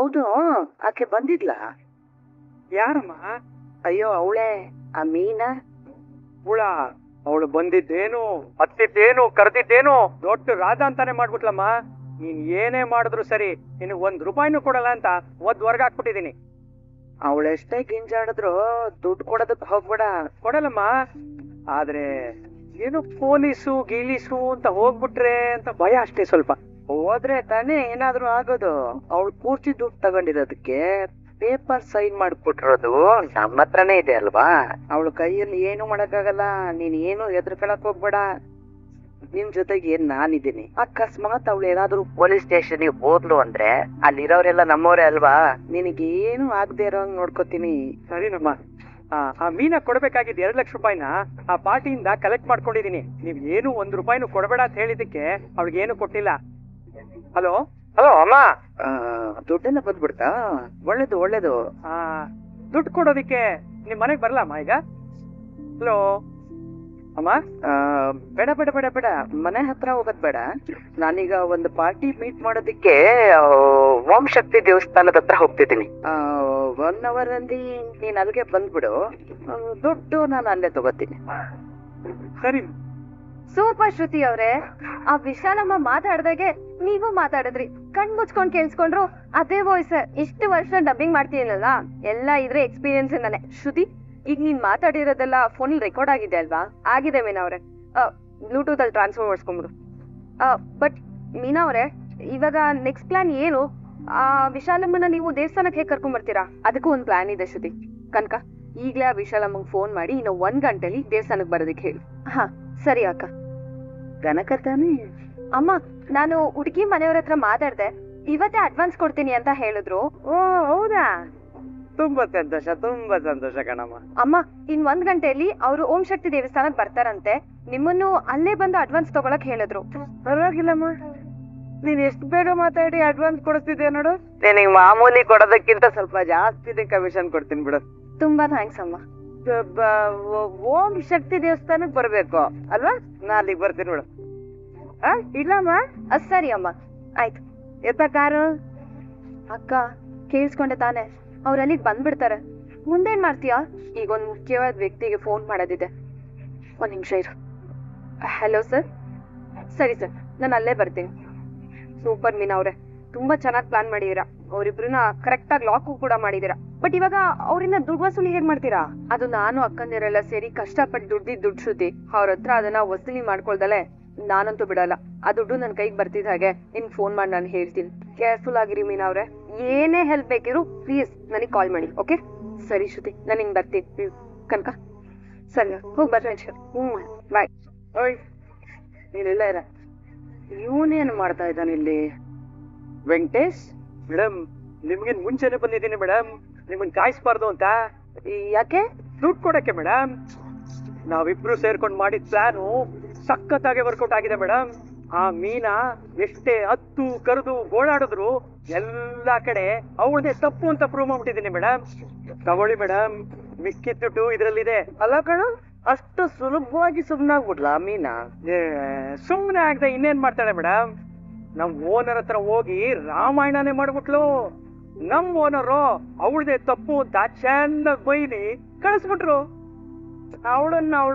ಹೌದು, ಆಕೆ ಬಂದಿದ್ಲಾ? ಯಾರಮ್ಮ? ಅಯ್ಯೋ ಅವಳೇ, ಆ ಮೀನಾ. ಹುಳ ಅವಳು ಬಂದಿದ್ದೇನು, ಹತ್ತಿದ್ದೇನು, ಕರೆದಿದ್ದೇನು, ದೊಡ್ಡ ರಾಧ ಅಂತಾನೆ ಮಾಡ್ಬಿಟ್ಲಮ್ಮ. ನೀನ್ ಏನೇ ಮಾಡಿದ್ರು ಸರಿ, ನಿನಗ್ ₹1 ಕೊಡಲ್ಲ ಅಂತ ಹೊರ್ಗ ಹಾಕ್ಬಿಟ್ಟಿದೀನಿ. ಅವಳೆಷ್ಟೇ ಗಿಂಜಾಡಿದ್ರು ದುಡ್ಡು ಕೊಡೋದಕ್ ಹೋಗ್ಬೇಡ. ಕೊಡಲ್ಲಮ್ಮ, ಆದ್ರೆ ಏನು ಪೊಲೀಸು ಗೀಲೀಸು ಅಂತ ಹೋಗ್ಬಿಟ್ರೆ ಅಂತ ಭಯ ಅಷ್ಟೇ ಸ್ವಲ್ಪ. ಹೋದ್ರೆ ತಾನೇ ಏನಾದ್ರೂ ಆಗೋದು. ಅವಳು ಪೂರ್ತಿ ದುಡ್ಡು ತಗೊಂಡಿರೋದಕ್ಕೆ ಪೇಪರ್ ಸೈನ್ ಮಾಡ್ಕೊಟ್ಟಿರೋದು ನಮ್ಮ ಹತ್ರನೇ ಇದೆ ಅಲ್ವಾ. ಅವಳ ಕೈಯಲ್ಲಿ ಏನು ಮಾಡಕ್ಕಾಗಲ್ಲ. ನೀನ್ ಏನು ಹೆದರ್ಕೊಳಕ್ ಹೋಗ್ಬೇಡ. ನಿನ್ ಜೊತೆಗೆ ನಾನಿದ್ದೀನಿ. ಅಕಸ್ಮಾತ್ ಅವಳು ಏನಾದ್ರು ಪೊಲೀಸ್ ಸ್ಟೇಷನ್ಗೆ ಹೋದ್ಲು ಅಂದ್ರೆ ಅಲ್ಲಿರೋರೆಲ್ಲ ನಮ್ಮವರೇ ಅಲ್ವಾ. ನಿನಗೇನು ಆಗದೆ ಇರೋಂಗ್ ನೋಡ್ಕೋತೀನಿ. ಸರಿನಮ್ಮ. ಆ ಮೀನ ಕೊಡ್ಬೇಕಾಗಿದ್ದು ₹2 ಲಕ್ಷ ಆ ಪಾರ್ಟಿಯಿಂದ ಕಲೆಕ್ಟ್ ಮಾಡ್ಕೊಂಡಿದೀನಿ. ನೀವ್ ಏನು ₹1 ಕೊಡಬೇಡ ಅಂತ ಹೇಳಿದಕ್ಕೆ ಅವ್ಳಿಗೇನು ಕೊಟ್ಟಿಲ್ಲ. ಹಲೋ ಹಲೋ ಅಮ್ಮ, ದುಡ್ಡೆಲ್ಲ ಬಂದ್ಬಿಡ್ತಾ? ಒಳ್ಳೇದು ಒಳ್ಳೇದು. ದುಡ್ಡು ಕೊಡೋದಿಕ್ಕೆ ನಿಮ್ ಮನೆಗ್ ಬರ್ಲಮ್ಮ ಈಗ? ಹಲೋ ಅಮ್ಮ. ಬೇಡ ಬೇಡ ಬೇಡ ಬೇಡ, ಮನೆ ಹತ್ರ ಹೋಗೋದ್ ಬೇಡ. ನಾನೀಗ ಒಂದು ಪಾರ್ಟಿ ಮೀಟ್ ಮಾಡೋದಿಕ್ಕೆ ಓಂ ಶಕ್ತಿ ದೇವಸ್ಥಾನದ ಹತ್ರ ಹೋಗ್ತಿದ್ದೀನಿ. 1 hour ಅಲ್ಲಿ ನೀನ್ ಅಲ್ಲಿಗೆ ಬಂದ್ಬಿಡು. ದುಡ್ಡು ನಾನು ಅಲ್ಲೇ ತಗೋತೀನಿ. ಸರಿ. ಸೂಪರ್ ಶ್ರುತಿ ಅವ್ರೆ, ಆ ವಿಶಾಲಮ್ಮ ಮಾತಾಡ್ದಾಗೆ ನೀವು ಮಾತಾಡಿದ್ರಿ. ಕಣ್ ಮುಚ್ಕೊಂಡ್ ಕೇಳಿಸ್ಕೊಂಡ್ರು ಅದೇ ವಾಯ್ಸ್. ಇಷ್ಟು ವರ್ಷ ಡಬ್ಬಿಂಗ್ ಮಾಡ್ತೀನಲ್ಲ, ಎಲ್ಲ ಇದ್ರೆ ಎಕ್ಸ್ಪೀರಿಯನ್ಸ್ ಇಂದಾನೆ. ಶ್ರುತಿ, ಈಗ ನೀನ್ ಮಾತಾಡಿರೋದೆಲ್ಲ ಫೋನ್ ರೆಕಾರ್ಡ್ ಆಗಿದೆ ಅಲ್ವಾ? ಆಗಿದೆ ಮೀನಾ ಅವ್ರೆ. ಬ್ಲೂಟೂತ್ ಅಲ್ಲಿ ಟ್ರಾನ್ಸ್ಫರ್ ಮಾಡಿಸ್ಕೊಂಡ್ಬಿಡು. ಬಟ್ ಮೀನಾ ಅವ್ರೆ, ಇವಾಗ ನೆಕ್ಸ್ಟ್ ಪ್ಲಾನ್ ಏನು? ಆ ವಿಶಾಲಮ್ಮನ ನೀವು ದೇವಸ್ಥಾನಕ್ಕೆ ಹೇಗೆ ಕರ್ಕೊಂಡ್ ಬರ್ತೀರಾ? ಅದಕ್ಕೂ ಒಂದು ಪ್ಲಾನ್ ಇದೆ ಶ್ರುತಿ. ಕನಕ, ಈಗ್ಲೇ ಆ ವಿಶಾಲಮ್ಮಂಗ್ ಫೋನ್ ಮಾಡಿ ಇನ್ನು 1 ಗಂಟೆಲಿ ದೇವಸ್ಥಾನಕ್ಕೆ ಬರೋದಕ್ಕೆ ಹೇಳಿ. ಹಾ ಸರಿ ಅಕ್ಕ. ಕನಕ ತಾನೇ? ಅಮ್ಮ, ನಾನು ಹುಡುಗಿ ಮನೆಯವ್ರ ಹತ್ರ ಮಾತಾಡ್ದೆ, ಇವತ್ತೇ ಅಡ್ವಾನ್ಸ್ ಕೊಡ್ತೀನಿ ಅಂತ ಹೇಳಿದ್ರು. ಓ ಹೌದಾ? ತುಂಬಾ ಸಂತೋಷ ಕಣಮ್ಮ. ಅಮ್ಮ, ಇನ್ 1 ಗಂಟೆಯಲ್ಲಿ ಅವರು ಓಂ ಶಕ್ತಿ ದೇವಸ್ಥಾನಕ್ಕೆ ಬರ್ತಾರಂತೆ. ನಿಮ್ಮನ್ನು ಅಲ್ಲೇ ಬಂದು ಅಡ್ವಾನ್ಸ್ ತಗೊಳಕ್ ಹೇಳಿದ್ರು. ಪರವಾಗಿಲ್ಲಮ್ಮ, ನೀನ್ ಎಷ್ಟು ಬೇಗ ಮಾತಾಡಿ ಅಡ್ವಾನ್ಸ್ ಕೊಡಿಸ್ತಿದ್ದೆ ನೋಡು. ನಿನಗೆ ಮಾಮೂಲಿ ಕೊಡೋದಕ್ಕಿಂತ ಸ್ವಲ್ಪ ಜಾಸ್ತಿನೇ ಕಮಿಷನ್ ಕೊಡ್ತೀನಿ ಬಿಡು. ತುಂಬಾ ಥ್ಯಾಂಕ್ಸ್ ಅಮ್ಮ. ಓಂ ಶಕ್ತಿ ದೇವಸ್ಥಾನಕ್ಕೆ ಬರ್ಬೇಕು ಅಲ್ವಾ? ನಾ ಅಲ್ಲಿಗೆ ಬರ್ತೀನಿ ಬಿಡು. ಇಲ್ಲಮ್ಮ? ಸರಿ ಅಮ್ಮ, ಆಯ್ತು. ಎತ್ತ ಕಾರು. ಅಕ್ಕ, ಕೇಳಿಸ್ಕೊಂಡೆ ತಾನೆ? ಅವ್ರ ಅಲ್ಲಿಗೆ ಬಂದ್ಬಿಡ್ತಾರೆ. ಮುಂದೇನ್ ಮಾಡ್ತೀಯಾ? ಈಗ ಒಂದು ಮುಖ್ಯವಾದ ವ್ಯಕ್ತಿಗೆ ಫೋನ್ ಮಾಡೋದಿದೆ. 1 ನಿಮಿಷ ಇರು. Hello sir. ಸರಿ ಸರ್, ನಾನು ಅಲ್ಲೇ ಬರ್ತೀನಿ. ಸೂಪರ್ ಮೀನಾ ಅವ್ರೆ, ತುಂಬಾ ಚೆನ್ನಾಗಿ ಪ್ಲಾನ್ ಮಾಡಿದೀರಾ. ಅವ್ರಿಬ್ರನ್ನ ಕರೆಕ್ಟ್ ಆಗಿ ಲಾಕು ಕೂಡ ಮಾಡಿದೀರಾ. ಬಟ್ ಇವಾಗ ಅವರಿಂದ ದುಡ್ಡು ವಸೂಲಿ ಹೇಗ್ ಮಾಡ್ತೀರಾ? ಅದು ನಾನು ಅಕ್ಕಂದಿರೆಲ್ಲ ಸೇರಿ ಕಷ್ಟಪಟ್ಟು ದುಡ್ದಿದ್ದು ದುಡ್ಡು ಶ್ರುತಿ. ಅವ್ರ ಹತ್ರ ಅದನ್ನ ವಸೂಲಿ ಮಾಡ್ಕೊಳ್ದಲೆ ನಾನಂತೂ ಬಿಡಲ್ಲ. ಆ ದುಡ್ಡು ನನ್ನ ಕೈಗೆ ಬರ್ತಿದ್ದ ಹಾಗೆ ನಿನ್ ಫೋನ್ ಮಾಡಿ ನಾನು ಹೇಳ್ತೀನಿ. ಕೇರ್ಫುಲ್ ಆಗಿರಿ ಮೀನಾ ಅವ್ರೆ. ಏನೇ ಹೆಲ್ಪ್ ಬೇಕಿರು ಪ್ಲೀಸ್ ನನಗೆ ಕಾಲ್ ಮಾಡಿ. ಓಕೆ? ಸರಿ ಶ್ರುತಿ, ನಾನು ಹಿಂಗ್ ಬರ್ತೀನಿ. ಕನಕ, ಸರಿ ಹೋಗಿ ಬರ್ರಿ. ಬಾಯ್. ಓಯ್, ನೀನಿಲ್ಲ ಇರ. ಇವನೇನು ಮಾಡ್ತಾ ಇದ್ದಾನೆ ಇಲ್ಲಿ? ವೆಂಕಟೇಶ್ ಮೇಡಮ್, ನಿಮ್ಗೆ ಮುಂಚೆನೆ ಬಂದಿದ್ದೀನಿ ಮೇಡಮ್, ನಿಮ್ಮನ್ ಕಾಯಿಸ್ಬಾರ್ದು ಅಂತ. ಯಾಕೆ? ದುಡ್ಡು ಕೊಡಕ್ಕೆ ಮೇಡಮ್. ನಾವಿಬ್ರು ಸೇರ್ಕೊಂಡು ಮಾಡಿದ ಪ್ಲಾನು ಸಖತ್ತಾಗಿ ವರ್ಕೌಟ್ ಆಗಿದೆ ಮೇಡಮ್. ಆ ಮೀನಾ ಎಷ್ಟೇ ಹತ್ತು ಕರೆದು ಗೋಳಾಡಿದ್ರು ಎಲ್ಲಾ ಕಡೆ ಅವಳದೇ ತಪ್ಪು ಅಂತ ಪ್ರೂವ್ ಮಾಡ್ಬಿಟ್ಟಿದ್ದೀನಿ ಮೇಡಮ್. ತಗೊಳ್ಳಿ ಮೇಡಮ್, ಮಿಕ್ಕಿದ ದುಡ್ಡು ಇದ್ರಲ್ಲಿದೆ. ಅಲ್ಲ ಕಣ, ಅಷ್ಟು ಸುಲಭವಾಗಿ ಸುಮ್ನಾಗ್ಬಿಡ್ಲಾ ಮೀನಾ? ಸುಮ್ಮನೆ ಆಗದೆ ಇನ್ನೇನ್ ಮಾಡ್ತಾಳೆ ಮೇಡಮ್? ನಮ್ ಓನರ್ ಹತ್ರ ಹೋಗಿ ರಾಮಾಯಣನೇ ಮಾಡ್ಬಿಟ್ಲು. ನಮ್ ಓನರು ಅವಳದೇ ತಪ್ಪು ಅಂತ ಚೆನ್ನಾಗಿ ಬೈಲಿ ಕಳಿಸ್ಬಿಟ್ರು. ಅವಳು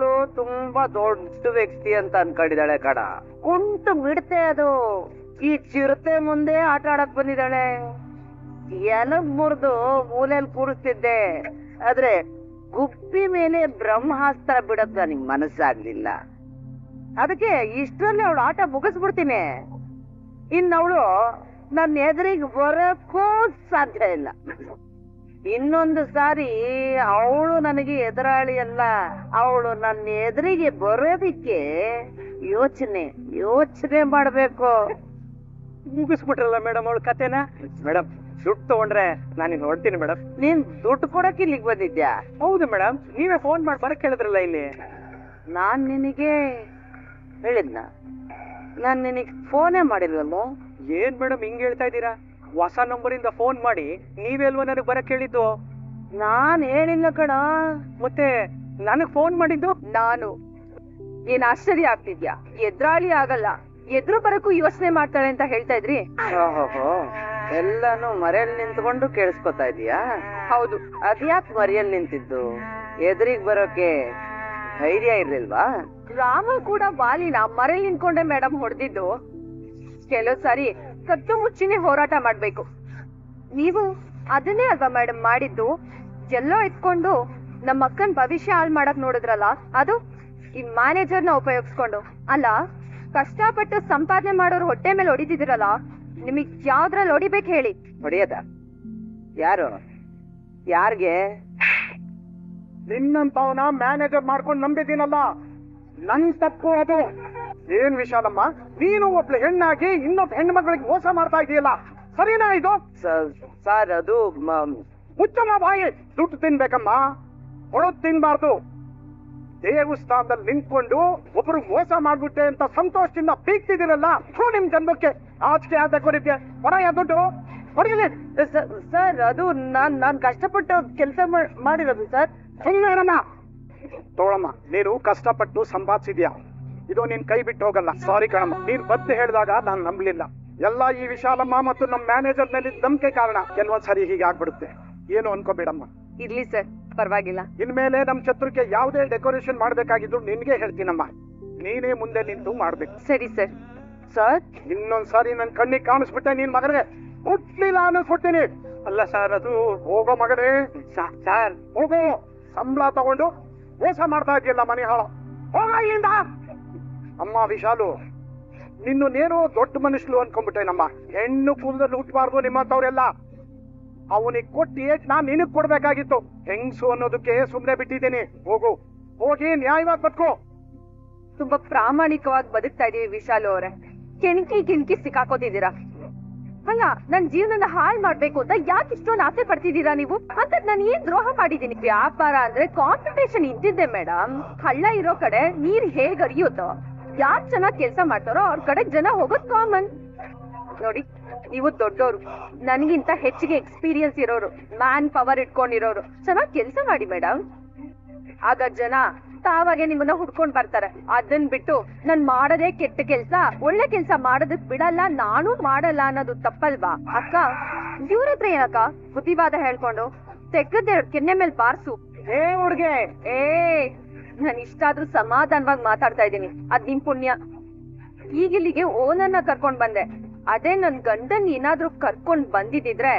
ತುಂಬಾ ದೊಡ್ಡ ವ್ಯಕ್ತಿ ಅಂತ ಅನ್ಕೊಂಡಿದ್ದಾಳೆ ಕಡ. ಕುಂಟು ಬಿಡ್ತೆ ಅದು. ಈ ಚಿರತೆ ಮುಂದೆ ಆಟ ಆಡಕ್ ಬಂದಿದ್ದಾಳೆ. ಎಲಗ್ ಮುರಿದು ಮೂಲೆಯಲ್ಲಿ ಕೂರಿಸ್ತಿದ್ದೆ, ಆದ್ರೆ ಗುಬ್ಬಿ ಮೇಲೆ ಬ್ರಹ್ಮಾಸ್ತ್ರ ಬಿಡಕ್ ನನಗ್ ಮನಸ್ಸಾಗ್ಲಿಲ್ಲ. ಅದಕ್ಕೆ ಇಷ್ಟರಲ್ಲಿ ಅವಳು ಆಟ ಮುಗಿಸ್ಬಿಡ್ತೀನಿ. ಇನ್ನವಳು ನನ್ನ ಎದುರಿಗೆ ಬರೋಕ್ಕೂ ಸಾಧ್ಯ ಇಲ್ಲ. ಇನ್ನೊಂದು ಸಾರಿ ಅವಳು ನನಗೆ ಎದುರಾಳಿ ಅಲ್ಲ, ಅವಳು ನನ್ನ ಎದುರಿಗೆ ಬರೋದಿಕ್ಕೆ ಯೋಚನೆ ಮಾಡ್ಬೇಕು. ಮುಗಿಸ್ಬಿಟ್ರಲ್ಲ ಮೇಡಮ್ ಅವಳ ಕತೆನ. ಮೇಡಮ್, ದುಡ್ಡು ತಗೊಂಡ್ರೆ ನಾನು ಹೊರಡ್ತೀನಿ ಮೇಡಮ್. ನೀನ್ ದುಡ್ಡು ಕೊಡಕ್ಕೆ ಇಲ್ಲಿಗೆ ಬಂದಿದ್ಯಾ? ಹೌದು ಮೇಡಮ್, ನೀವೇ ಫೋನ್ ಮಾಡಿ ಬರಕ್ ಹೇಳಿದ್ರಲ್ಲ ಇಲ್ಲಿ. ನಾನ್ ನಿನಗೆ ಹೇಳಿದ್ನ? ನಾನ್ ನಿನಗೆ ಫೋನೇ ಮಾಡಿಲ್ವಲ್ಲ. ಏನ್ ಮೇಡಮ್ ಹಿಂಗ್ ಹೇಳ್ತಾ ಇದ್ದೀರಾ? ಹೊಸ ನಂಬರಿಂದ ಫೋನ್ ಮಾಡಿ ನೀವೆಲ್ವ ನನಗ್ ಬರಕ್ ಹೇಳಿದ್ದು? ನಾನ್ ಹೇಳಿಲ್ಲ ಕಣ. ಮತ್ತೆ ನನಗ್ ಫೋನ್ ಮಾಡಿದ್ದು ನಾನು. ಏನ್ ಆಶ್ಚರ್ಯ ಆಗ್ತಿದ್ಯಾ? ಎದುರಾಳಿ ಆಗಲ್ಲ, ಎದುರು ಬರಕ್ಕೂ ಯೋಚನೆ ಮಾಡ್ತಾಳೆ ಅಂತ ಹೇಳ್ತಾ ಇದ್ರಿ. ಎಲ್ಲಾನು ಮರೆಯಲ್ಲಿ ನಿಂತ್ಕೊಂಡು ಕೇಳಿಸ್ಕೊತಾ ಇದೀಯಾ? ಹೌದು. ಅದ್ಯಾಕ್ ಮರೆಯಲ್ಲಿ ನಿಂತಿದ್ದು? ಎದುರಿಗೆ ಬರೋಕೆ ಧೈರ್ಯ ಇರ್ಲಿಲ್ವಾ? ರಾಮ ಕೂಡ ವಾಲಿನ ಮರೆಯಲ್ಲಿ ನಿಂತ್ಕೊಂಡೆ ಮೇಡಮ್ ಹೊಡೆದಿದ್ದು. ಕೆಲವು ಸಾರಿ ಕತ್ತು ಮುಚ್ಚಿನೇ ಹೋರಾಟ ಮಾಡ್ಬೇಕು. ನೀವು ಅದನ್ನೇ ಅಲ್ವಾ ಮೇಡಮ್ ಮಾಡಿದ್ದು? ಎಲ್ಲೋ ಎತ್ಕೊಂಡು ನಮ್ಮ ಅಕ್ಕನ್ ಭವಿಷ್ಯ ಹಾಳು ಮಾಡಕ್ ನೋಡಿದ್ರಲ್ಲ, ಅದು ಈ ಮ್ಯಾನೇಜರ್ನ ಉಪಯೋಗಿಸ್ಕೊಂಡು. ಅಲ್ಲ, ಕಷ್ಟಪಟ್ಟು ಸಂಪಾದನೆ ಮಾಡೋರು ಹೊಟ್ಟೆ ಮೇಲೆ ಹೊಡಿತಿದಿರಲ್ಲ, ನಿಮಗ್ ಯಾವ್ದ್ರಲ್ಲಿ ಹೊಡಿಬೇಕು ಹೇಳಿ? ಹೊಡಿಯದ? ಯಾರು? ಯಾರ್ಗೆ? ನಿನ್ನಂತವನ ಮ್ಯಾನೇಜರ್ ಮಾಡ್ಕೊಂಡು ನಂಬಿದ್ದೀನಲ್ಲ, ನನ್ ತಪ್ಪು ಅದು. ಏನ್ ವಿಶಾಲಮ್ಮ, ನೀನು ಒಬ್ಳು ಹೆಣ್ಣಾಗಿ ಇನ್ನೊಬ್ಬ ಹೆಣ್ಣು ಮಗಳಿಗೆ ಮೋಸ ಮಾಡ್ತಾ ಇದೀಯಲ್ಲ, ಸರಿನಾ ಇದು? ಸರ್ ಅದು ಮುಚ್ಚಮ್ಮ ಬಾಯಿ. ದುಡ್ಡು ತಿನ್ಬೇಕಮ್ಮ, ಹೊಳದ್ ತಿನ್ಬಾರ್ದು. ದೇವಸ್ಥಾನದಲ್ಲಿ ನಿಂತ್ಕೊಂಡು ಒಬ್ರು ಮೋಸ ಮಾಡ್ಬಿಟ್ಟೆ ಅಂತ ಸಂತೋಷದಿಂದ ಬೀಗ್ತಿದ್ದೀರಲ್ಲ, ನಿಮ್ ಜನ್ಮಕ್ಕೆ ಆಚೆ ಆಗ್ಬೇಕು. ನಿಮ್ಗೆ ಹೊರಯ ದುಡ್ಡು ಹೊರಗಲಿ. ಸರ್ ಅದು ನಾನ್ ಕಷ್ಟಪಟ್ಟು ಕೆಲಸ ಮಾಡಿರೋದು ಸರ್. ಸುಮ್ಮನೆ ತಗೊಳಮ್ಮ, ನೀನು ಕಷ್ಟಪಟ್ಟು ಸಂಪಾದಿಸಿದ್ಯಾ, ಇದು ನೀನ್ ಕೈ ಬಿಟ್ಟು ಹೋಗಲ್ಲ. ಸಾರಿ ಕಣಮ್ಮ, ನೀನ್ ಬದ್ದು ಹೇಳಿದಾಗ ನಾನ್ ನಂಬಲಿಲ್ಲ. ಎಲ್ಲ ಈ ವಿಶಾಲಮ್ಮ ಮತ್ತು ನಮ್ ಮ್ಯಾನೇಜರ್ ಮೇಲೆ ನಂಬಿಕೆ ಕಾರಣ. ಕೆಲವೊಂದ್ಸರಿ ಹೀಗೆ ಆಗ್ಬಿಡುತ್ತೆ, ಏನು ಅನ್ಕೋಬೇಡಮ್ಮ. ಇರ್ಲಿ ಸರ್, ಪರವಾಗಿಲ್ಲ. ಇನ್ಮೇಲೆ ನಮ್ ಛತ್ರಕ್ಕೆ ಯಾವುದೇ ಡೆಕೋರೇಷನ್ ಮಾಡ್ಬೇಕಾಗಿದ್ರು ನಿನ್ಗೆ ಹೇಳ್ತೀನಮ್ಮ, ನೀನೇ ಮುಂದೆ ನಿಂತು ಮಾಡ್ಬೇಕು. ಸರಿ ಸರ್. ಸರ್ ಇನ್ನೊಂದ್ಸಾರಿ ನನ್ ಕಣ್ಣಿಗೆ ಕಾಣಿಸ್ಬಿಟ್ಟೆ ನಿನ್ ಮಗನಿಗೆ ಹುಟ್ಲಿಲ್ಲ ಅನ್ನಿಸ್ಬಿಡ್ತೀನಿ. ಅಲ್ಲ ಸರ್, ಅದು ಹೋಗೋ ಮಗನೇ, ಸರ್ ಹೋಗೋ. ಸಂಬಳ ತಗೊಂಡು ಮೋಸ ಮಾಡ್ತಾ ಇದೆಯಲ್ಲ ಮನೆ ಹಾಳ, ಹೋಗ ಇಲ್ಲಿಂದ. ಅಮ್ಮ ವಿಶಾಲು, ನಿನ್ನೇನೋ ದೊಡ್ಡ ಮನುಷ್ಯಲು ಅನ್ಕೊಂಡ್ಬಿಟ್ಟೆ. ನಮ್ಮ ಹೆಣ್ಣು ಕುಲದಲ್ಲಿ ಹುಟ್ಟಬಾರ್ದು ನಿಮ್ಮಂತವ್ರೆಲ್ಲ. ಅವನಿಗೆ ಕೊಟ್ಟು ಏಟ್ ನಾನ್ ನಿನಗ್ ಕೊಡ್ಬೇಕಾಗಿತ್ತು. ಹೆಂಗ್ಸು ಅನ್ನೋದಕ್ಕೆ ಸುಮ್ನೆ ಬಿಟ್ಟಿದ್ದೀನಿ. ಹೋಗು, ಹೋಗಿ ನ್ಯಾಯವಾಗಿ ಬದುಕು. ತುಂಬಾ ಪ್ರಾಮಾಣಿಕವಾಗಿ ಬದುಕ್ತಾ ಇದೀವಿ ವಿಶಾಲು ಅವರೇ. ಕೆಣಕಿ ಸಿಕ್ಕಾಕೋತಿದ್ದೀರಾ. ಅಲ್ಲ, ನನ್ ಜೀವನನ ಹಾಳು ಮಾಡ್ಬೇಕು ಅಂತ ಯಾಕೆ ಇಷ್ಟೊಂದು ಆಸೆ ಪಡ್ತಿದ್ದೀರಾ ನೀವು? ಅಂತ ನಾನು ಏನ್ ದ್ರೋಹ ಮಾಡಿದ್ದೀನಿ? ವ್ಯಾಪಾರ ಅಂದ್ರೆ ಕಾಂಪಿಟೇಷನ್ ಇದ್ದಿದ್ದೆ ಮೇಡಮ್. ಹಳ್ಳ ಇರೋ ಕಡೆ ನೀರ್ ಹೇಗ್ ಹರಿಯುತ್ತೋ, ಯಾರ್ ಚೆನ್ನಾಗ್ ಕೆಲ್ಸ ಮಾಡ್ತಾರೋ ಅವ್ರ ಕಡೆ ಜನ ಹೋಗೋದ್ ಕಾಮನ್. ನೋಡಿ, ನೀವು ದೊಡ್ಡೋರು, ನನ್ಗಿಂತ ಹೆಚ್ಚಿಗೆ ಎಕ್ಸ್ಪೀರಿಯನ್ಸ್ ಇರೋರು, ಮ್ಯಾನ್ ಪವರ್ ಇಟ್ಕೊಂಡಿರೋರು. ಚೆನ್ನಾಗ್ ಕೆಲ್ಸ ಮಾಡಿ ಮೇಡಮ್, ಆಗ ಜನ ತಾವಾಗೆ ನಿಮ್ಮನ್ನ ಹುಡ್ಕೊಂಡ್ ಬರ್ತಾರೆ. ಅದನ್ ಬಿಟ್ಟು ನಾನ್ ಮಾಡದೇ ಕೆಟ್ಟ ಕೆಲ್ಸ, ಒಳ್ಳೆ ಕೆಲ್ಸ ಮಾಡೋದಕ್ ಬಿಡಲ್ಲ, ನಾನು ಮಾಡಲ್ಲ ಅನ್ನೋದು ತಪ್ಪಲ್ವಾ? ಅಕ್ಕ, ಇವ್ರ ಹತ್ರ ಏನಕ್ಕ ಬುದ್ಧಿವಾದ ಹೇಳ್ಕೊಂಡು ತೆಗ್ಗದೆರಡು ಕೆನ್ನೆ ಮೇಲೆ ಬಾರ್ಸು. ಏ ಹುಡ್ಗೆ, ನಾನು ಇಷ್ಟಾದ್ರೂ ಸಮಾಧಾನವಾಗಿ ಮಾತಾಡ್ತಾ ಇದ್ದೀನಿ, ಅದ್ ನಿಮ್ ಪುಣ್ಯ. ಈಗಿಲ್ಲಿಗೆ ಓನರ್ನ ಕರ್ಕೊಂಡ್ ಬಂದೆ. ಅದೇ ನನ್ ಗಂಡನ್ ಏನಾದ್ರೂ ಕರ್ಕೊಂಡ್ ಬಂದಿದ್ರೆ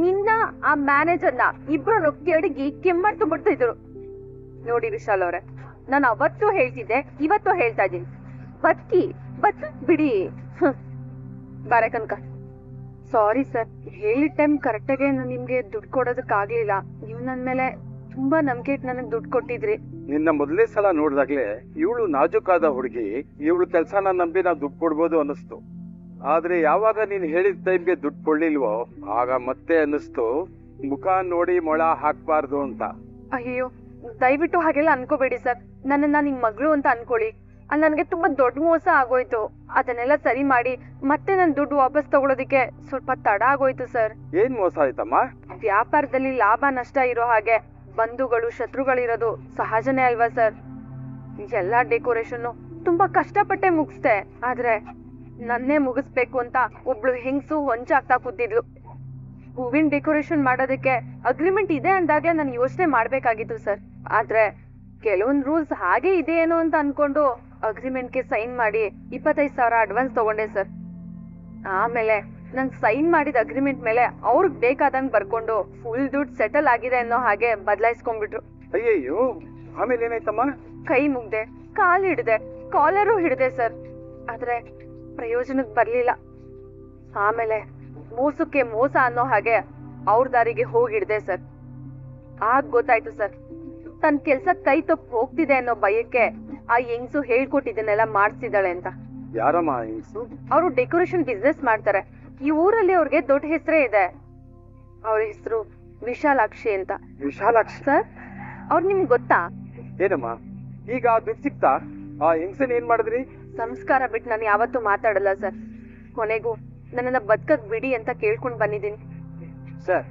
ನಿನ್ನ ಆ ಮ್ಯಾನೇಜರ್ನ ಇಬ್ರು ಕೆಡಗಿ ಕೆಮ್ಮಟ್ಟು ಬಿಡ್ತಿದ್ರು. ನೋಡಿ ವಿಶಾಲ್ ಅವ್ರೆ, ನಾನು ಅವತ್ತು ಹೇಳ್ತಿದ್ದೆ, ಇವತ್ತು ಹೇಳ್ತಾ ಇದ್ದೀನಿ, ಬತ್ ಬಿಡಿ. ಬಾರೆ ಕನಕ. ಸಾರಿ ಸರ್, ಹೇಳಿದ ಟೈಮ್ ಕರೆಕ್ಟಾಗೆ ನಾನು ನಿಮ್ಗೆ ದುಡ್ಡು ಕೊಡೋದಕ್ಕಾಗ್ಲಿಲ್ಲ. ನೀವು ನನ್ ಮೇಲೆ ತುಂಬಾ ನಂಬಿಕೆ ಇಟ್ಟು ನನಗೆ ದುಡ್ಡು ಕೊಟ್ಟಿದ್ರಿ. ನಿನ್ನ ಮೊದಲನೇ ಸಲ ನೋಡಿದಾಗ್ಲೇ ಇವಳು ನಾಜೂಕಾದ ಹುಡುಗಿ, ಇವಳು ಕೆಲ್ಸನ ನಂಬಿ ನಾವು ದುಡ್ಡು ಕೊಡ್ಬೋದು ಅನ್ನಿಸ್ತು. ಆದ್ರೆ ಯಾವಾಗ ನೀನ್ ಹೇಳಿದ ಟೈಮ್ಗೆ ದುಡ್ಡು ಕೊಡ್ಲಿಲ್ವೋ, ಆಗ ಮತ್ತೆ ಅನ್ನಿಸ್ತು ಮುಖ ನೋಡಿ ಮೊಳ ಹಾಕ್ಬಾರ್ದು ಅಂತ. ಅಯ್ಯೋ, ದಯವಿಟ್ಟು ಹಾಗೆಲ್ಲ ಅನ್ಕೋಬೇಡಿ ಸರ್. ನನ್ನನ್ನ ನಿಮ್ ಮಗಳು ಅಂತ ಅನ್ಕೊಳ್ಳಿ. ಅಲ್ಲಿ ನನಗೆ ತುಂಬಾ ದೊಡ್ಡ ಮೋಸ ಆಗೋಯ್ತು. ಅದನ್ನೆಲ್ಲ ಸರಿ ಮಾಡಿ ಮತ್ತೆ ನನ್ ದುಡ್ಡು ವಾಪಸ್ ತಗೊಳೋದಿಕ್ಕೆ ಸ್ವಲ್ಪ ತಡ ಆಗೋಯ್ತು ಸರ್. ಏನ್ ಮೋಸ ಆಯ್ತಮ್ಮ? ವ್ಯಾಪಾರದಲ್ಲಿ ಲಾಭ ನಷ್ಟ ಇರೋ ಹಾಗೆ ಬಂಧುಗಳು ಶತ್ರುಗಳಿರೋದು ಸಹಜನೇ ಅಲ್ವಾ ಸರ್? ಎಲ್ಲಾ ಡೆಕೋರೇಷನ್ ತುಂಬಾ ಕಷ್ಟಪಟ್ಟೆ ಮುಗಿಸ್ದೆ. ಆದ್ರೆ ನನ್ನೇ ಮುಗಿಸ್ಬೇಕು ಅಂತ ಒಬ್ಳು ಹೆಂಗ್ಸು ಹೊಂಚಾಗ್ತಾ ಕೂತಿದ್ಲು. ಹೂವಿನ ಡೆಕೋರೇಷನ್ ಮಾಡೋದಕ್ಕೆ ಅಗ್ರಿಮೆಂಟ್ ಇದೆ ಅಂದಾಗ್ಲೇ ನಾನು ಯೋಚನೆ ಮಾಡ್ಬೇಕಾಗಿತ್ತು ಸರ್. ಆದ್ರೆ ಕೆಲವೊಂದ್ ರೂಲ್ಸ್ ಹಾಗೆ ಇದೆ ಏನೋ ಅಂತ ಅನ್ಕೊಂಡು ಅಗ್ರಿಮೆಂಟ್ಗೆ ಸೈನ್ ಮಾಡಿ 25,000 ಅಡ್ವಾನ್ಸ್ ತಗೊಂಡೆ ಸರ್. ಆಮೇಲೆ ನನ್ ಸೈನ್ ಮಾಡಿದ ಅಗ್ರಿಮೆಂಟ್ ಮೇಲೆ ಅವ್ರಿಗೆ ಬೇಕಾದಂಗ್ ಬರ್ಕೊಂಡು ಫುಲ್ ದುಡ್ಡು ಸೆಟಲ್ ಆಗಿದೆ ಅನ್ನೋ ಹಾಗೆ ಬದಲಾಯಿಸ್ಕೊಂಡ್ಬಿಟ್ರು. ಅಯ್ಯಯ್ಯೋ, ಆಮೇಲೆ ಏನಾಯ್ತಮ್ಮ? ಕೈ ಮುಗ್ದೆ, ಕಾಲ್ ಹಿಡ್ದೆ, ಕಾಲರು ಹಿಡ್ದೆ ಸರ್. ಆದ್ರೆ ಪ್ರಯೋಜನಕ್ಕೆ ಬರ್ಲಿಲ್ಲ. ಆಮೇಲೆ ಮೋಸಕ್ಕೆ ಮೋಸ ಅನ್ನೋ ಹಾಗೆ ಅವ್ರ ದಾರಿಗೆ ಹೋಗಿಡ್ದೆ ಸರ್. ಆಗ ಗೊತ್ತಾಯ್ತು ಸರ್, ತನ್ ಕೆಲ್ಸ ಕೈ ತಪ್ಪು ಹೋಗ್ತಿದೆ ಅನ್ನೋ ಭಯಕ್ಕೆ ಆ ಹೆಂಗ್ಸು ಹೇಳ್ಕೊಟ್ಟಿದ್ದನ್ನೆಲ್ಲ ಮಾಡ್ಸಿದಾಳೆ ಅಂತ. ಯಾರಮ್ಮ ಹೆಂಗ್ಸು? ಅವರು ಡೆಕೋರೇಷನ್ ಬಿಸ್ನೆಸ್ ಮಾಡ್ತಾರೆ. ಈ ಊರಲ್ಲಿ ಅವ್ರಿಗೆ ದೊಡ್ಡ ಹೆಸರೇ ಇದೆ. ಅವ್ರ ಹೆಸರು ವಿಶಾಲಾಕ್ಷಿ ಅಂತ. ವಿಶಾಲಾಕ್ಷಿ ಸರ್, ಅವ್ರು ನಿಮ್ಗೆ ಗೊತ್ತಾ? ಏನಮ್ಮ ಈಗ ದುಡ್ಡು ಸಿಕ್ತಾ? ಆ ಹೆಂಗ್ಸನ್ ಏನ್ ಮಾಡಿದ್ರಿ? ಸಂಸ್ಕಾರ ಬಿಟ್ಟು ನಾನು ಯಾವತ್ತೂ ಮಾತಾಡಲ್ಲ ಸರ್. ಕೊನೆಗೂ ನನ್ನನ್ನ ಬದುಕಕ್ ಬಿಡಿ ಅಂತ ಕೇಳ್ಕೊಂಡ್ ಬಂದಿದ್ದೀನಿ. ಸರ್,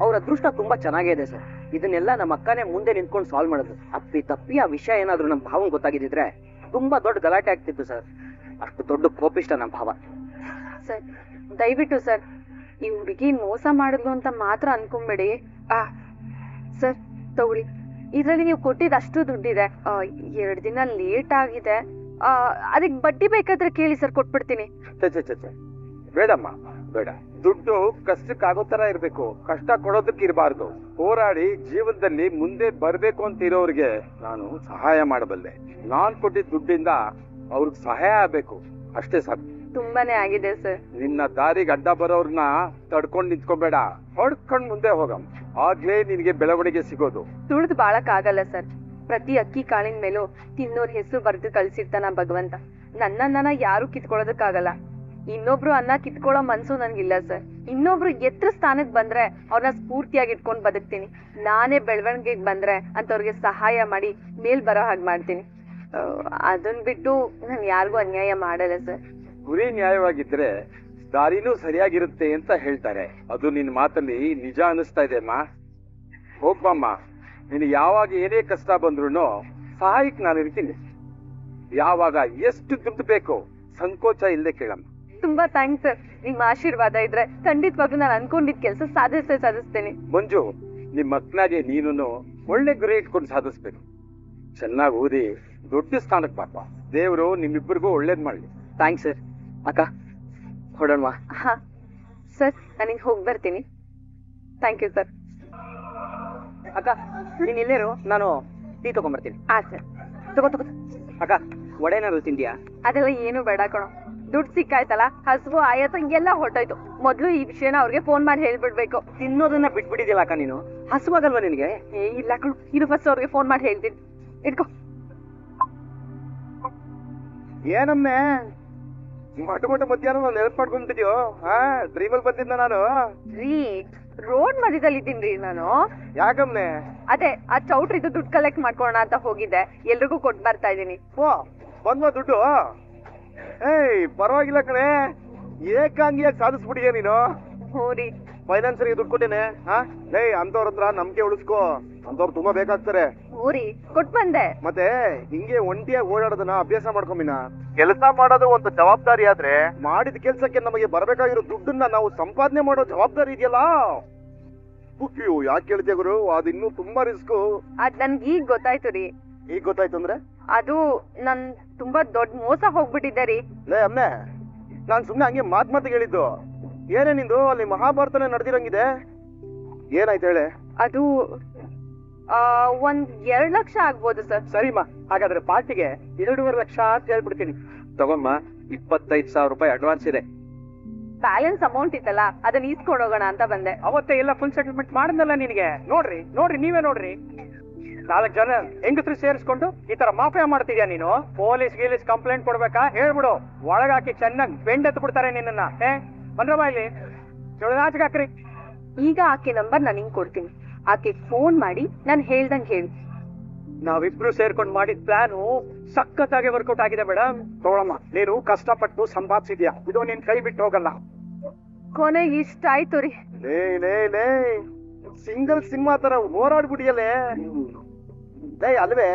ಅವ್ರ ಅದೃಷ್ಟ ತುಂಬಾ ಚೆನ್ನಾಗಿದೆ ಸರ್. ಇದನ್ನೆಲ್ಲ ನಮ್ಮ ಅಕ್ಕನೇ ಮುಂದೆ ನಿಂತ್ಕೊಂಡು ಸಾಲ್ವ್ ಮಾಡಿದ್ರು. ಅಪ್ಪಿ ತಪ್ಪಿ ಆ ವಿಷಯ ಏನಾದ್ರು ನಮ್ಮ ಭಾವನ್ ಗೊತ್ತಾಗಿದ್ದಿದ್ರೆ ತುಂಬಾ ದೊಡ್ಡ ಗಲಾಟೆ ಆಗ್ತಿತ್ತು ಸರ್. ಅಷ್ಟು ದೊಡ್ಡ ಕೋಪಿಷ್ಟ ನಮ್ಮ ಭಾವ. ಸರ್, ದಯವಿಟ್ಟು ಸರ್ ಈ ಹುಡುಗಿ ಮೋಸ ಮಾಡಿದ್ಲು ಅಂತ ಮಾತ್ರ ಅನ್ಕೊಂಬೇಡಿ. ಸರ್ ತಗೊಳ್ಳಿ, ಇದ್ರಲ್ಲಿ ನೀವು ಕೊಟ್ಟಿದ್ದು ಅಷ್ಟು ದುಡ್ಡಿದೆ. 2 ದಿನ ಲೇಟ್ ಆಗಿದೆ, ಅದಕ್ಕೆ ಬಡ್ಡಿ ಬೇಕಾದ್ರೆ ಕೇಳಿ ಸರ್, ಕೊಟ್ಬಿಡ್ತೀನಿ. ಬೇಡಮ್ಮ, ಬೇಡ. ದುಡ್ಡು ಕಷ್ಟಕ್ಕಾಗೋ ತರ ಇರ್ಬೇಕು, ಕಷ್ಟ ಕೊಡೋದಕ್ಕೆ ಇರಬಾರ್ದು. ಹೋರಾಡಿ ಜೀವನದಲ್ಲಿ ಮುಂದೆ ಬರ್ಬೇಕು ಅಂತ ಇರೋರಿಗೆ ನಾನು ಸಹಾಯ ಮಾಡಬಲ್ಲೆ. ನಾನ್ ಕೊಟ್ಟಿದ್ದ ದುಡ್ಡಿಂದ ಅವ್ರಿಗೆ ಸಹಾಯ ಆಗ್ಬೇಕು, ಅಷ್ಟೇ ಸಾಕು. ತುಂಬಾನೇ ಆಗಿದೆ ಸರ್. ನಿನ್ನ ದಾರಿಗೆ ಅಡ್ಡ ಬರೋರ್ನ ತಡ್ಕೊಂಡ್ ನಿಂತ್ಕೊಬೇಡ, ಹೊಡ್ಕೊಂಡ್ ಮುಂದೆ ಹೋಗಮ್ಮ. ಆಗ್ಲೇ ನಿನ್ಗೆ ಬೆಳವಣಿಗೆ ಸಿಗೋದು. ತುಳಿದು ಬಾಳಕ್ಕಾಗಲ್ಲ ಸರ್. ಪ್ರತಿ ಅಕ್ಕಿ ಕಾಳಿನ ಮೇಲೂ ತಿನ್ನೋರ್ ಹೆಸರು ಬರೆದು ಕಳ್ಸಿರ್ತಾನ ಭಗವಂತ. ನನ್ನನ್ನ ಯಾರು ಕಿತ್ಕೊಳ್ಳೋದಕ್ಕಾಗಲ್ಲ. ಇನ್ನೊಬ್ರು ಅನ್ನ ಕಿತ್ಕೊಳ್ಳೋ ಮನ್ಸು ನನ್ಗಿಲ್ಲ ಸರ್. ಇನ್ನೊಬ್ರು ಎತ್ರ ಸ್ಥಾನಕ್ ಬಂದ್ರೆ ಅವ್ರನ್ನ ಸ್ಫೂರ್ತಿಯಾಗಿ ಇಟ್ಕೊಂಡ್ ಬದುಕ್ತೀನಿ. ನಾನೇ ಬೆಳವಣಿಗೆಗೆ ಬಂದ್ರೆ ಅಂತವ್ರಿಗೆ ಸಹಾಯ ಮಾಡಿ ಮೇಲ್ ಬರೋ ಹಾಗೆ ಮಾಡ್ತೀನಿ. ಅದನ್ ಬಿಟ್ಟು ನಾನು ಯಾರಿಗೂ ಅನ್ಯಾಯ ಮಾಡಲ್ಲ ಸರ್. ಗುರಿ ನ್ಯಾಯವಾಗಿದ್ರೆ ದಾರಿನೂ ಸರಿಯಾಗಿರುತ್ತೆ ಅಂತ ಹೇಳ್ತಾರೆ. ಅದು ನಿನ್ ಮಾತಲ್ಲಿ ನಿಜ ಅನಿಸ್ತಾ ಇದೆ ಅಮ್ಮ. ಹೋಗ್ಬಮ್ಮ, ನೀನು ಯಾವಾಗ ಏನೇ ಕಷ್ಟ ಬಂದ್ರು ಸಹಾಯಕ್ಕೆ ನಾನು ಇರ್ತೀನಿ. ಯಾವಾಗ ಎಷ್ಟು ದುಡ್ಡು ಬೇಕೋ ಸಂಕೋಚ ಇಲ್ಲದೆ ಕೇಳಮ್ಮ. ತುಂಬಾ ಥ್ಯಾಂಕ್ಸ್ ಸರ್. ನಿಮ್ಮ ಆಶೀರ್ವಾದ ಇದ್ರೆ ಖಂಡಿತವಾಗ್ಲೂ ನಾನು ಅನ್ಕೊಂಡಿದ್ ಕೆಲಸ ಸಾಧಿಸ್ತೇನೆ. ಮಂಜು, ನಿಮ್ ಮಕ್ಕನಾಗೆ ನೀನು ಒಳ್ಳೆ ಗುರಿ ಇಟ್ಕೊಂಡು ಸಾಧಿಸ್ಬೇಕು. ಚೆನ್ನಾಗಿ ಓದಿ ದೊಡ್ಡ ಸ್ಥಾನಕ್ಕೆ ಪಾಪ. ದೇವರು ನಿಮ್ಮಿಬ್ಬರಿಗೂ ಒಳ್ಳೇದ್ ಮಾಡ್ಲಿ. Thanks sir. ಅಕ್ಕ ಹೊಡೋಣವಾ? ಹಾ ಸರ್, ನಾನಿನ್ ಹೋಗಿ ಬರ್ತೀನಿ. Thank you sir. ಅಕ್ಕ ನೀನ್ ಇಲ್ಲೇರು, ನಾನು ಟೀ ತಗೊಂಡ್ಬರ್ತೀನಿ. ಸರ್. ತಗೋ. ಅಕ್ಕ ಒಡೆನಾದ್ರು ತಿಂತೀಯಾ? ಅದೆಲ್ಲ ಏನು ಬೇಡ ಕಣೋ. ದುಡ್ಡು ಸಿಕ್ಕಾಯ್ತಲ್ಲ, ಹಸುವು ಆಯತ ಎಲ್ಲ ಹೊಟ್ಟೋಯ್ತು. ಮೊದ್ಲು ಈ ವಿಷಯನ ಅವ್ರಿಗೆ ಫೋನ್ ಮಾಡಿ ಹೇಳ್ಬಿಡ್ಬೇಕು. ತಿನ್ನೋದನ್ನ ಬಿಟ್ಬಿಟ್ಟಿದ್ಯಲ್ಲ ಅಕ್ಕ ನೀನು. ಹಸುವಾಗಲ್ವಾ ನಿನ್ಗೆ? ಇಲ್ಲ ಕಣೋ, ಇದು ಫಸ್ಟ್ ಅವ್ರಿಗೆ ಫೋನ್ ಮಾಡಿ ಹೇಳ್ತೀನಿ. ಇಟ್ಕೋ. ಏನಮ್ಮೆ ಮಟ್ಟ ಮಧ್ಯಾಹ್ನ ನಾನು ನೆನಪು ಮಾಡ್ಕೊಂಡ್ಬಿಟ್ಟಿದ್ಯೋ? ಡ್ರೀಮಲ್ಲಿ ಬಂದಿದ್ದ ನಾನು. ರೀ, ರೋಡ್ ಮಧ್ಯದಲ್ಲಿ ಇದ್ದೀನ್ರಿ ನಾನು. ಯಾಕಮ್ಮೆ? ಅದೇ ಆ ಚೌಟ್ರಿದು ದುಡ್ಡು ಕಲೆಕ್ಟ್ ಮಾಡ್ಕೊಳ್ಳೋಣ ಅಂತ ಹೋಗಿದ್ದೆ. ಎಲ್ರಿಗೂ ಕೊಟ್ಟು ಬರ್ತಾ ಇದ್ದೀನಿ. ಓ, ಬಂದ್ವಾ ದುಡ್ಡು? ಏಯ್ ಪರವಾಗಿಲ್ಲ ಕಣೆ, ಏಕಾಂಗಿಯಾಗಿ ಸಾಧಿಸ್ಬಿಟ್ಟಿದ್ಯಾ ನೀನು. ಹ್ಞೂ ರೀ. ಫೈನಾನ್ಸರಿಗೆ ದುಡ್ಡು ಕೊಟ್ಟೇನೆ. ಏಯ್ ಅಂತವ್ರ ಹತ್ರ ನಂಬಿಕೆ ಉಳಿಸ್ಕೋ, ಅಂತವ್ರು ತುಂಬಾ ಬೇಕಾಗ್ತಾರೆ. ಹ್ಞೂ ರೀ, ಕೊಟ್ಟು ಬಂದೆ. ಮತ್ತೆ ಹಿಂಗೆ ಒಂಟಿಯಾಗಿ ಓಡಾಡೋದನ್ನ ಅಭ್ಯಾಸ ಮಾಡ್ಕೊಂಬಿನ. ಕೆಲಸ ಮಾಡೋದು ಒಂದು ಜವಾಬ್ದಾರಿ ಆದ್ರೆ, ಮಾಡಿದ ಕೆಲ್ಸಕ್ಕೆ ನಮಗೆ ಬರಬೇಕಾಗಿರೋ ದುಡ್ಡನ್ನ ನಾವು ಸಂಪಾದನೆ ಮಾಡೋ ಜವಾಬ್ದಾರಿ ಇದೆಯಲ್ಲ. ಅಯ್ಯೋ, ಯಾಕೆ ಕೇಳ್ತೀಯ ಗುರು? ಅದು ಇನ್ನೂ ತುಂಬಾ ರಿಸ್ಕು. ಅದ್ ನನ್ಗೆ ಈಗ ಗೊತ್ತಾಯ್ತು ರೀ. ಈಗ ಗೊತ್ತಾಯ್ತು ಅಂದ್ರೆ? ಅದು ನನ್ ತುಂಬಾ ದೊಡ್ಡ ಮೋಸ ಹೋಗ್ಬಿಟ್ಟಿದ್ದೆ ರೀ. ಲೇ ಅಮ್ಮೆ, ನಾನ್ ಸುಮ್ನೆ ಹಂಗೆ ಮಾತಿಗೆ ಹೇಳಿದ್ದು. ಏನೇ ನಿಂದು ಅಲ್ಲಿ ಮಹಾಭಾರತನೇ ನಡೆದಿರಂಗಿದೆ, ಏನಾಯ್ತು ಹೇಳೆ? ಅದು ಒಂದ್ 2 ಲಕ್ಷ ಆಗ್ಬೋದು ಸರ್. ಸರಿಮ್ಮ, ಹಾಗಾದ್ರೆ ಪಾರ್ಟಿಗೆ 2.5 ಲಕ್ಷ ಅಂತ ಹೇಳ್ಬಿಡ್ತೀನಿ. ತಗೊಮ್ಮ, 25,000 ರೂಪಾಯಿ ಅಡ್ವಾನ್ಸ್ ಇದೆ. ಬ್ಯಾಲೆನ್ಸ್ ಅಮೌಂಟ್ ಇತ್ತಲ್ಲ, ಅದನ್ನ ಈಸ್ಕೊಂಡೋಗೋಣ ಅಂತ ಬಂದೆ. ಅವತ್ತೇ ಎಲ್ಲ ಫುಲ್ ಸೆಟಲ್ಮೆಂಟ್ ಮಾಡಿದ್ನಲ್ಲ ನಿನಗೆ. ನೋಡ್ರಿ ನೀವೇ ನೋಡ್ರಿ. 4 ಜನ ಹೆಂಗಸರು ಸೇರಿಸ್ಕೊಂಡು ಈ ತರ ಮಾಫಿಯಾ ಮಾಡ್ತಿದ್ಯಾ ನೀನು? ಪೊಲೀಸ್ ಕಂಪ್ಲೇಂಟ್ ಕೊಡ್ಬೇಕಾ? ಹೇಳ್ಬಿಡು, ಒಳಗಾಕಿ ಚೆನ್ನಾಗಿ ಬೆಂಡೆತ್ತು ಬಿಡ್ತಾರೆ ನಿನ್ನ. ಬಂದ್ರಮ್ಮ ಇಲ್ಲಿ, ಆಚೆಗೆ ಹಾಕ್ರಿ. ಈಗ ಆಕೆ ನಂಬರ್ ನಾನು ಹಿಂಗ್ ಕೊಡ್ತೀನಿ. ಆಕೆ ಫೋನ್ ಮಾಡಿ ನಾನು ಹೇಳ್ದಂಗ್ ಹೇಳಿ. ನಾವಿಬ್ರು ಸೇರ್ಕೊಂಡು ಮಾಡಿದ ಪ್ಲಾನು ಸಖತ್ತಾಗಿ ವರ್ಕೌಟ್ ಆಗಿದೆ ಮೇಡಮ್. ತಗೊಳಮ್ಮ, ನೀನು ಕಷ್ಟಪಟ್ಟು ಸಂಪಾದಿಸಿದ್ಯಾ, ಇದು ನಿನ್ ಕೈ ಬಿಟ್ಟು ಹೋಗಲ್ಲ. ಕೊನೆಗೆ ಇಷ್ಟ ಆಯ್ತು ರೀ. ಲೇ ಸಿಂಗಲ್ ಸಿನಿಮಾ ತರ ಹೋರಾಡ್ಬಿಟ್ಟಿಯಲ್ಲೇ. ಅಲ್ವೇ,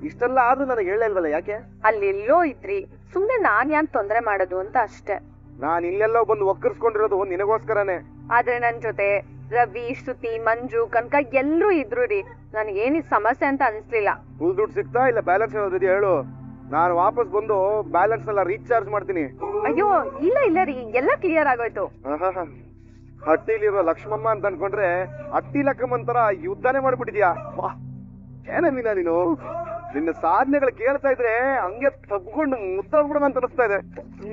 ಇಷ್ಟೆಲ್ಲ ಆದ್ರೂ ನನಗೆ ಹೇಳಲ್ವಲ್ಲ, ಯಾಕೆ? ಅಲ್ಲೆಲ್ಲೋ ಇದ್ರಿ, ಸುಮ್ನೆ ನಾನ್ ಯಾನ್ ತೊಂದ್ರೆ ಮಾಡೋದು ಅಂತ ಅಷ್ಟೇ. ನಾನ್ ಇಲ್ಲೆಲ್ಲೋ ಬಂದು ಒಕ್ಕರ್ಸ್ಕೊಂಡಿರೋದು ನಿನಗೋಸ್ಕರನೇ. ಆದ್ರೆ ನನ್ ಜೊತೆ ರವಿ, ಶ್ರುತಿ, ಮಂಜು, ಕನಕ ಎಲ್ರೂ ಇದ್ರು ರೀ. ನನ್ಗೇನಿ ಸಮಸ್ಯೆ ಅಂತ ಅನ್ಸ್ಲಿಲ್ಲ. ಫುಲ್ ದುಡ್ಡು ಸಿಗ್ತಾ ಇಲ್ಲ, ಬ್ಯಾಲೆನ್ಸ್ ಏನಾದ್ರು ಇದೆಯಾ ಹೇಳು, ನಾನು ವಾಪಸ್ ಬಂದು ಬ್ಯಾಲೆನ್ಸ್ ಎಲ್ಲ ರೀಚಾರ್ಜ್ ಮಾಡ್ತೀನಿ. ಅಯ್ಯೋ ಇಲ್ಲ ರೀ, ಎಲ್ಲ ಕ್ಲಿಯರ್ ಆಗೋಯ್ತು. ಹಟ್ಟಿಲಿರೋ ಲಕ್ಷ್ಮಮ್ಮ ಅಂತ ಅನ್ಕೊಂಡ್ರೆ ಹಟ್ಟಿ ಲಕ್ಕಮ್ಮಂತರ ಯುದ್ಧನೇ ಮಾಡ್ಬಿಟ್ಟಿದ್ಯಾ. ಏನೇ ಮೀನಾ ನೀನು, ನಿನ್ನ ಸಾಧನೆಗಳು ಕೇಳ್ತಾ ಇದ್ರೆ ಹಂಗೆ ತಬ್ಕೊಂಡು ಮುದ್ದಾಗ್ಬಿಡೋಣ ಅಂತ ಅನಿಸ್ತಾ ಇದೆ.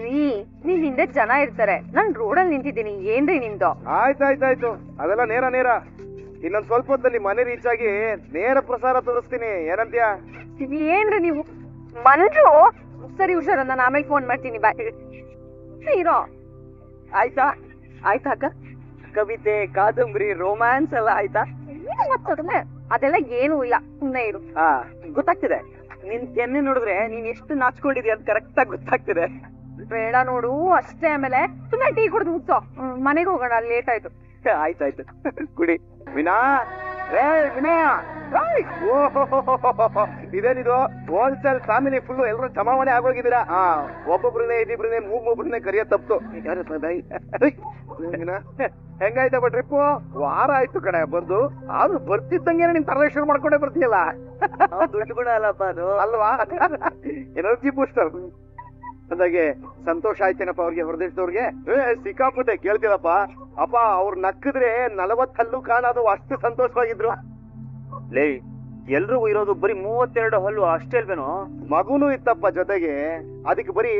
ರೀ, ನೀನ್ ಹಿಂದೆ ಜನ ಇರ್ತಾರೆ, ನಾನ್ ರೋಡಲ್ಲಿ ನಿಂತಿದ್ದೀನಿ. ಏನ್ರಿ ನಿಮ್ದು? ಆಯ್ತಾಯ್ತಾಯ್ತು, ಅದೆಲ್ಲ ನೇರ. ಇನ್ನೊಂದ್ ಸ್ವಲ್ಪ ಹೊತ್ತಲ್ಲಿ ಮನೆ ರೀಚ್ ಆಗಿ ನೇರ ಪ್ರಸಾರ ತೋರಿಸ್ತೀನಿ, ಏನಂತ್ಯಾ? ಏನ್ರಿ ನೀವು? ಮಂಜು, ಸರಿ ಹುಷಾರ, ನಾನು ಆಮೇಲೆ ಫೋನ್ ಮಾಡ್ತೀನಿ. ಬಾಯ್. ಇರೋ. ಆಯ್ತಾ ಅಕ್ಕ? ಕವಿತೆ, ಕಾದಂಬರಿ, ರೋಮ್ಯಾನ್ಸ್ ಎಲ್ಲ ಆಯ್ತಾ? ಅದೆಲ್ಲ ಏನೂ ಇಲ್ಲ, ಸುಮ್ಮನೆ ಇರು. ಗೊತ್ತಾಗ್ತಿದೆ, ನಿನ್ ಕೆನ್ನೆ ನೋಡಿದ್ರೆ ನೀನ್ ಎಷ್ಟು ನಾಚ್ಕೊಂಡಿದ್ಯಾ ಅಂತ ಕರೆಕ್ಟ್ ಆಗಿ ಗೊತ್ತಾಗ್ತಿದೆ. ಬೇಡ ನೋಡು ಅಷ್ಟೇ. ಆಮೇಲೆ ಸುಮ್ಮನೆ ಟೀ ಕುಡ್ದು ಮುಗ್ಸೋ, ಮನೆಗೆ ಹೋಗೋಣ, ಲೇಟ್ ಆಯ್ತು. ಆಯ್ತಾಯ್ತು, ಕುಡಿ. ಮೀನಾ, ಇದೇನಿದು ಹೋಲ್ಸೇಲ್ ಫ್ಯಾಮಿಲಿ ಫುಲ್ ಎಲ್ಲರೂ ಜಮಾವಣೆ ಆಗೋಗಿದ್ದೀರಾ ಒಬ್ಬೊಬ್ರನ್ನೇ ಇದಿಬ್ರನ್ನೇ ಮೂಗೊಬ್ರನ್ನೇ ಕರಿಯ ತಪ್ಪು ಹೆಂಗಾಯ್ತಪ್ಪ ಟ್ರಿಪ್ಪು ವಾರ ಆಯ್ತು ಕಡೆ ಬಂದು ಆದ್ರೂ ಬರ್ತಿದ್ದಂಗೆ ನಿನ್ ತರಲೇಶ್ವರ ಮಾಡ್ಕೊಂಡೇ ಬರ್ತೀಯಲ್ಲ ದುಡ್ಡು ಕೂಡ ಅಲ್ಲಪ್ಪ ಅದು ಅಲ್ವಾ ಎನರ್ಜಿ ಬೂಸ್ಟರ್ ಅಂದಾಗೆ ಸಂತೋಷ ಆಯ್ತೇನಪ್ಪ ಅವ್ರಿಗೆ ಹೊರದೇಶದವ್ರಿಗೆ ಸಿಕ್ಕಾಪಟ್ಟೆ ಕೇಳ್ತೀರಪ್ಪ ಅಪ್ಪ ಅವ್ರು ನಕ್ಕಿದ್ರೆ 40 ಹಲ್ಲು ಕಾಣೋದು ಅಷ್ಟು ಸಂತೋಷವಾಗಿದ್ರು ಲೇ ಎಲ್ರಿಗೂ ಇರೋದು ಬರೀ 32 ಹಲ್ಲು ಅಷ್ಟೇ ಅಲ್ವೇನೋ ಮಗುನು ಇತ್ತಪ್ಪ ಜೊತೆಗೆ ಅದಕ್ಕೆ ಬರೀ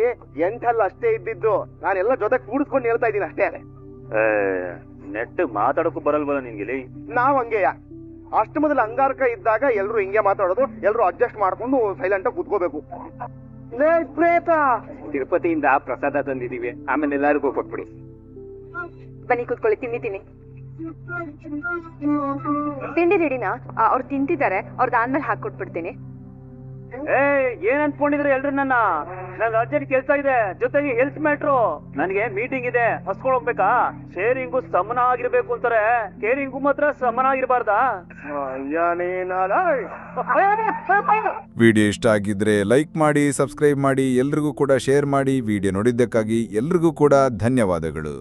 8 ಹಲ್ಲು ಅಷ್ಟೇ ಇದ್ದಿದ್ದು ನಾನೆಲ್ಲ ಜೊತೆ ಕೂಡಿಸ್ಕೊಂಡು ಹೇಳ್ತಾ ಇದ್ದೀನಿ ಅಷ್ಟೇ ನೆಟ್ ಮಾತಾಡೋಕು ಬರಲ್ವಲ್ಲ ನಿನ್ಗೆ ನಾವ್ ಹಂಗೆಯ ಅಷ್ಟು ಮೊದಲು ಅಂಗಾರಕ ಇದ್ದಾಗ ಎಲ್ರು ಹಿಂಗೆ ಮಾತಾಡೋದು ಎಲ್ರು ಅಡ್ಜಸ್ಟ್ ಮಾಡ್ಕೊಂಡು ಸೈಲೆಂಟ್ ಆಗಿ ಕೂತ್ಕೋಬೇಕು ತಿರುಪತಿಯಿಂದ ಪ್ರಸಾದ ತಂದಿದೀವಿ ಆಮೇಲೆ ಎಲ್ಲರಿಗೂ ಕೊಟ್ಬಿಡಿ ಬನ್ನಿ ಕೂತ್ಕೊಳ್ಳಿ ತಿಂಡಿ ತಿಂಡಿ ರೆಡಿನಾ ಅವ್ರು ತಿಂತಿದ್ದಾರೆ ಅವ್ರದ್ದು ಆದ್ಮೇಲೆ ಹಾಕೊಟ್ಬಿಡ್ತೀನಿ ಏನ್ ಅನ್ಕೊಂಡಿದ್ರೆ ಎಲ್ರು ನನ್ನ ಅರ್ಜೆಂಟ್ ಕೆಲ್ಸ ಇದೆ ಜೊತೆಗೆ ಹೆಲ್ತ್ ಮ್ಯಾಟ್ರು ನನ್ಗೆ ಮೀಟಿಂಗ್ ಇದೆ ಹಸ್ಕೊಂಡ್ ಹೋಗ್ಬೇಕಾ ಶೇರಿಂಗು ಸಮನ ಆಗಿರ್ಬೇಕು ಅಂತಾರೆ ಕೇರಿಂಗು ಮಾತ್ರ ಸಮನ ಆಗಿರ್ಬಾರ್ದಾ ವಿಡಿಯೋ ಇಷ್ಟ ಆಗಿದ್ರೆ ಲೈಕ್ ಮಾಡಿ ಸಬ್ಸ್ಕ್ರೈಬ್ ಮಾಡಿ ಎಲ್ರಿಗೂ ಕೂಡ ಶೇರ್ ಮಾಡಿ ವಿಡಿಯೋ ನೋಡಿದ್ದಕ್ಕಾಗಿ ಎಲ್ರಿಗೂ ಕೂಡ ಧನ್ಯವಾದಗಳು.